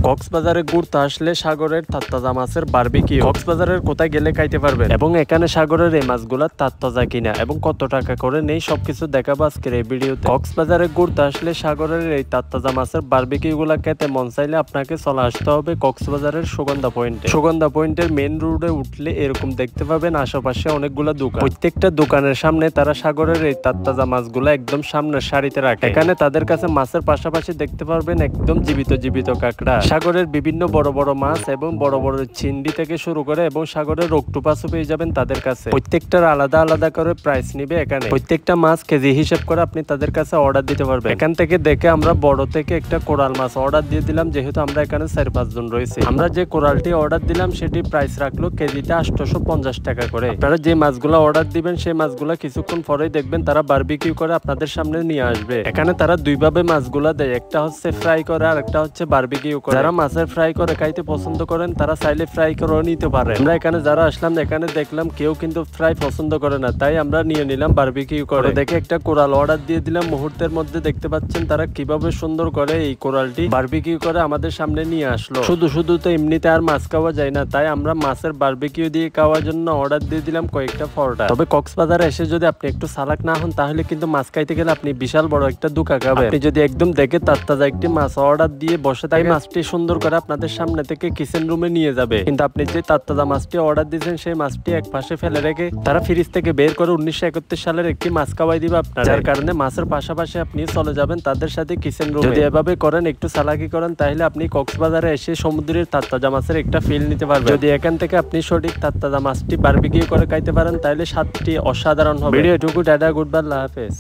কক্সবাজারে ঘুরতে আসলে সাগরের তাজা মাছের বারবিকিউ কক্সবাজারের কোথায় গেলে খাইতে পারবেন এবং এখানে সাগরের এই মাছগুলা তাজা কিনা এবং কত টাকা করে নেই সবকিছু দেখাবো আজকের এই ভিডিওতে। কক্সবাজারে ঘুরতে আসলে সাগরের এই তাজা মাছের বারবিকিউ গুলা খেতে মন চাইলে আপনাকে চলে আসতে হবে কক্সবাজারের সুগন্ধা পয়েন্টে। সুগন্ধা পয়েন্টের মেন রোডে উঠলে এরকম দেখতে পাবেন আশেপাশে অনেকগুলা দোকান, প্রত্যেকটা দোকানের সামনে তারা সাগরের এই তাজা মাছগুলা একদম সামনের সারিতে রাখে। এখানে তাদের কাছে মাছের পাশাপাশি দেখতে পারবেন একদম জীবিত কাঁকড়া, সাগরের বিভিন্ন বড় বড় মাছ এবং বড় বড় চিংড়ি থেকে শুরু করে এবং সাগরের অক্টোপাসও পেয়ে যাবেন তাদের কাছে। প্রত্যেকটার আলাদা আলাদা করে প্রাইস নিবে এখানে, প্রত্যেকটা মাছ কেজি হিসেব করে আপনি তাদের কাছে অর্ডার দিতে পারবেন। এখান থেকে দেখে আমরা বড় থেকে একটা কোরাল মাছ অর্ডার দিয়ে দিলাম, যেহেতু আমরা এখানে 4-5 জন রয়েছে। আমরা যে কোরালটি অর্ডার দিলাম সেটি প্রাইস রাখলো কেজিতে 850 টাকা করে। আপনারা যে মাছগুলো অর্ডার দিবেন সেই মাছগুলো কিছুক্ষণ পরেই দেখবেন তারা বারবিকিউ করে আপনাদের সামনে নিয়ে আসবে। এখানে তারা দুইভাবে মাছগুলা দেয়, একটা হচ্ছে ফ্রাই করে আর একটা হচ্ছে বারবিকিউ করে। যারা মাছের ফ্রাই করে খাইতে পছন্দ করেন তারা চাইলে ফ্রাই করেও নিতে পারে। আমরা এখানে যারা আসলাম এখানে দেখলাম কেউ কিন্তু ফ্রাই পছন্দ করে না, তাই আমরা নিয়ে নিলাম বারবিকিউ করে। দেখে একটা কোরাল অর্ডার দিয়ে দিলাম, মুহূর্তের মধ্যে দেখতে পাচ্ছেন তারা কিভাবে সুন্দর করে এই কোরালটি বারবিকিউ করে আমাদের সামনে নিয়ে আসলো। শুধু তো এমনিতে আর মাছ খাওয়া যায় না, তাই আমরা মাছের বারবিকিউ দিয়ে খাওয়ার জন্য অর্ডার দিয়ে দিলাম কয়েকটা পরোটা। তবে কক্সবাজারে এসে যদি আপনি একটু চালাক না হন তাহলে কিন্তু মাছ খাইতে গেলে আপনি বিশাল বড় একটা ধোঁকা খাবেন। আপনি যদি একদম দেখে তাজা একটি মাছ অর্ডার দিয়ে বসে তাই মাছটি সুন্দর করে আপনাদের সামনে থেকে কিচেন রুমে নিয়ে যাবে, কিন্তু আপনি যে তাজা মাছটি অর্ডার দিয়েছেন সেই মাছটি এক পাশে ফেলে রেখে তারা ফ্রিজ থেকে বের করে 1931 সালের একটি মাছ খাওয়াই দিবে আপনার, যার কারণে মাছের পাশাপাশি আপনি চলে যাবেন তাদের সাথে কিচেন রুমে। যদি এভাবে করেন, একটু চালাকি করেন, তাহলে আপনি কক্সবাজারে এসে সমুদ্রের তাজা মাছের একটা ফিল নিতে পারবেন। যদি এখান থেকে আপনি সঠিক তাজা মাছটি বারবিকিউ করে খাইতে পারেন তাহলে স্বাদটি অসাধারণ হবে। ভিডিও এটুকু, টাটা, গুড বাই, আল্লাহ হাফেজ।